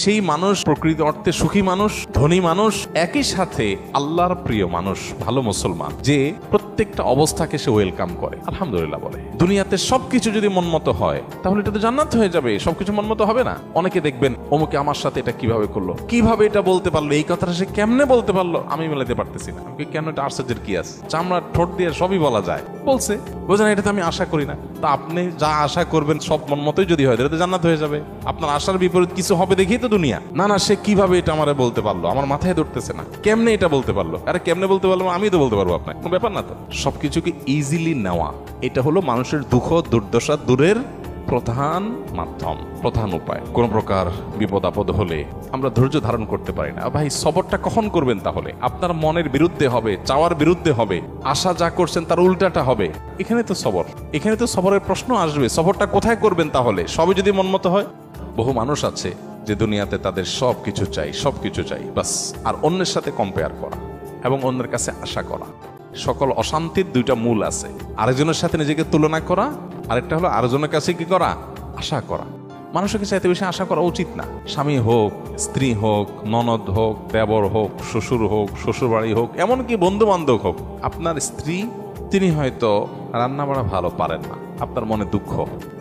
সেই মানুষ প্রকৃত অর্থে সুখী মানুষ, ধনী মানুষ, একই সাথে আল্লাহর প্রিয় মানুষ, ভালো মুসলমান, যে প্রত্যেকটা অবস্থাকে সে ওয়েলকাম করে, আলহামদুলিল্লাহ বলে। দুনিয়াতে সবকিছু যদি মনমতো হয় তাহলে এটা তো জান্নাত হয়ে যাবে। সবকিছু মনমতো হবে না। অনেকে দেখবেন অমুকে আমার সাথে এটা কিভাবে করলো, কিভাবে এটা বলতে পারলো, এই কথাটা সে কেমনে বলতে পারলো, আমি মেলাতে পারতেছি না। কেন, এটা আশ্চর্যের কি আছে? চামড়া ঠোঁট দিয়ে সবই বলা যায়, বলছে, বোঝেন, এটা তো আমি আশা করি না। তা আপনি যা আশা করবেন সব মনমতোই যদি হয় তাহলে তো জান্নাত হয়ে যাবে। আপনার আশার বিপরীত কিছু হবে দেখেই তো দুনিয়া। না না, সে কিভাবে এটা আমারে বলতে পারলো, আমার মাথায় ধরতেছে না, কেমনে এটা বলতে পারলো। আরে কেমনে বলতে পারলো, আমি তো বলতে পারবো, আপনার কোনো ব্যাপার না। তো সবকিছুকে ইজিলি নেওয়া, এটা হলো মানুষের দুঃখ দুর্দশা দূরের প্রধান মাধ্যম, প্রধান উপায়। কোন প্রকার বিপদ আপদ হলে আমরা ধৈর্য ধারণ করতে পারি না। ভাই, সবরটা কখন করবেন? তাহলে আপনার মনের বিরুদ্ধে হবে, চাওয়ার বিরুদ্ধে হবে, আশা যা করছেন তার উল্টাটা হবে। এখানে তো সবর, এখানে তো সবরের প্রশ্ন আসবে। সবরটা কোথায় করবেন তাহলে? সবই যদি মনমতো হয়। বহু মানুষ আছে যে দুনিয়াতে তাদের সবকিছু চাই, সবকিছু চাই, বাস, আর অন্যের সাথে কম্পেয়ার করা এবং অন্যের কাছে আশা করা। সকল অশান্তির দুইটা মূল আছে, আরেকজনের সাথে নিজেকে তুলনা করা, আরেকটা হলো আরেকজনের কাছে কি করা, আশা করা। মানুষকে চাইতে বেশি আশা করা উচিত না। স্বামী হোক, স্ত্রী হোক, ননদ হোক, দেবর হোক, শ্বশুর হোক, শ্বশুর বাড়ি হোক, এমনকি বন্ধু বান্ধব হোক। আপনার স্ত্রী, তিনি হয়তো রান্না বাড়া ভালো পারেন না, আপনার মনে দুঃখ,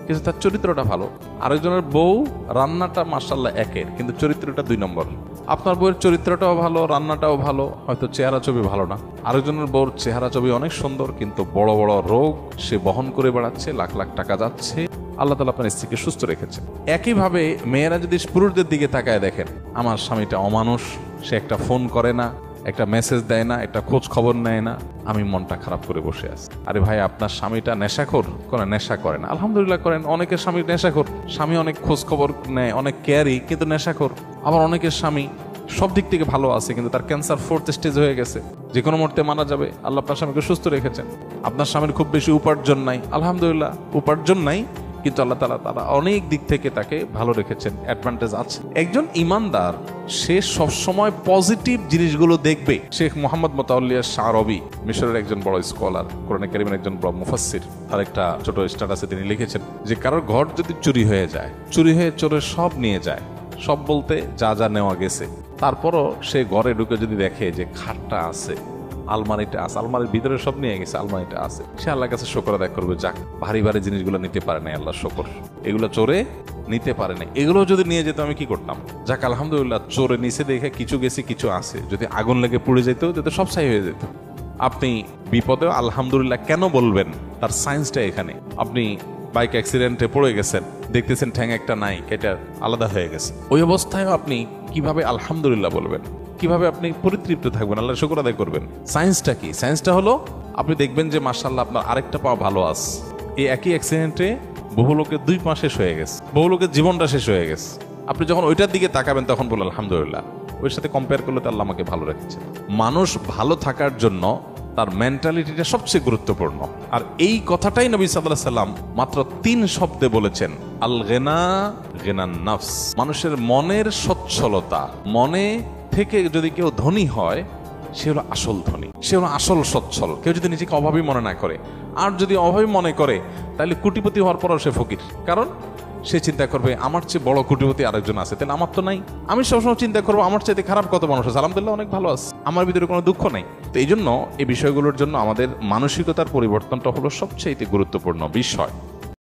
কিন্তু তার চরিত্রটা ভালো। আরেকজনের বউ রান্নাটা মাশাআল্লাহ একের, কিন্তু চরিত্রটা 2 নম্বর। আপনার বউয়ের চরিত্রটাও ভালো, রান্নাটাও ভালো, হয়তো চেহারা ছবি ভালো না। আরেকজনের বউর চেহারা ছবি অনেক সুন্দর, কিন্তু বড় বড় রোগ সে বহন করে বেড়াচ্ছে, লাখ লাখ টাকা যাচ্ছে। আল্লাহ তাআলা আপনার স্ত্রীকে সুস্থ রেখেছেন। একইভাবে মেয়েরা যদি পুরুষদের দিকে তাকায় দেখেন, আমার স্বামীটা অমানুষ, সে একটা ফোন করে না, একটা মেসেজ দেয় না, একটা খোঁজ খবর নেয় না, আমি মনটা খারাপ করে বসে আছি। আরে ভাই, আপনার স্বামীটা নেশাখোর? কোনো নেশা করে না, আলহামদুলিল্লাহ করেন। অনেকের স্বামী নেশাখোর, স্বামী অনেক খোঁজ খবর নেয়, অনেক কেয়ারি, কিন্তু নেশাখোর। আবার অনেকের স্বামী সব দিক থেকে ভালো আছে, কিন্তু তার ক্যান্সার 4th স্টেজ হয়ে গেছে, যে কোনো মুহূর্তে মারা যাবে। আল্লাহ আপনার স্বামীকে সুস্থ রেখেছেন। আপনার স্বামীর খুব বেশি উপার্জন নাই, আলহামদুলিল্লাহ, উপার্জন নাই, কিন্তু আল্লাহ তাআলা অনেক দিক থেকে তাকে ভালো রেখেছেন, অ্যাডভান্টেজ আছে। একজন ইমানদার, সে সবসময় পজিটিভ জিনিসগুলো দেখবে। শেখ মোহাম্মদ মোতাওয়াল্লি আশ-শারবি, মিশরের একজন বড় স্কলার, কোরআনে কারীমের একজন বড় মুফাসসির, তার একটা ছোট স্ট্যাটাসে তিনি লিখেছেন যে কারোর ঘর যদি চুরি হয়ে যায়, চুরি হয়ে চোরের সব নিয়ে যায়, সব বলতে যা যা নেওয়া গেছে, তারপরও সে ঘরে ঢুকে যদি দেখে যে খাটটা আছে, আলমারিটা আছে, আলমারির ভিতরে সব নিয়ে গেছে, আলমারিটা আছে, সে আল্লাহর কাছে শুকর আদায় করবে, যাক, ভারী ভারী জিনিসগুলো নিতে পারে না, আল্লাহ শুকর, এগুলো চোরে নিতে পারে না। এগুলো যদি নিয়ে যেত আমি কি করতাম? যাক, আলহামদুলিল্লাহ, চোরে নিচে দেখে কিছু গেছে, কিছু আছে, যদি আগুন লেগে পুড়ে যেত, যাতে সব ছাই হয়ে যেত। আপনি বিপদেও আলহামদুলিল্লাহ কেন বলবেন? তার সায়েন্সটা এখানে। আপনি বাইক অ্যাক্সিডেন্টে পড়ে গেছেন, দেখতেছেন ঠ্যাং একটা নাই, এটা আলাদা হয়ে গেছে, ওই অবস্থায় আপনি কিভাবে আলহামদুলিল্লাহ বলবেন? কিভাবে আপনি পরিতৃপ্ত থাকবেন, আল্লাহর শুকর আদায় করবেন? সায়েন্সটা কি? সায়েন্সটা হলো, আপনি দেখবেন যে মাশাআল্লাহ আপনার আরেকটা পা ভালো আছে। এই একই অ্যাক্সিডেন্টে বহু লোকের 2 পা শেষ হয়ে গেছে, বহু লোকের জীবনটা শেষ হয়ে গেছে। আপনি যখন ওইটার দিকে তাকাবেন তখন বললেন আলহামদুলিল্লাহ, ওর সাথে কম্পেয়ার করলে তো আল্লাহ আমাকে ভালো রেখেছে। মানুষ ভালো থাকার জন্য তার মেন্টালিটিটা সবচেয়ে গুরুত্বপূর্ণ। আর এই কথাটাই নবী সাল্লাল্লাহু আলাইহি সাল্লাম মাত্র 3 শব্দে বলেছেন, আল গিনা গিনান নাফস। মানুষের মনের সচ্ছলতা, মনে থেকে যদি কেউ ধনী হয়, সে হলো আসল ধনী, সে হলো আসল সচ্ছল। কেউ যদি নিজেকে অভাবী মনে না করে, আর যদি অভাবী মনে করে, তাহলে কোটিপতি হওয়ার পরও সে ফকির। কারণ সে চিন্তা করবে আমার চেয়ে বড় কোটিপতি আরেকজন আছে, তাহলে আমার তো নাই। আমি সবসময় চিন্তা করবো আমার চাইতে খারাপ কত মানুষ আছে, আলহামদুলিল্লাহ অনেক ভালো আছে, আমার ভিতরে কোনো দুঃখ নাই। তো এই জন্য এই বিষয়গুলোর জন্য আমাদের মানসিকতার পরিবর্তনটা হলো সবচেয়ে গুরুত্বপূর্ণ বিষয়।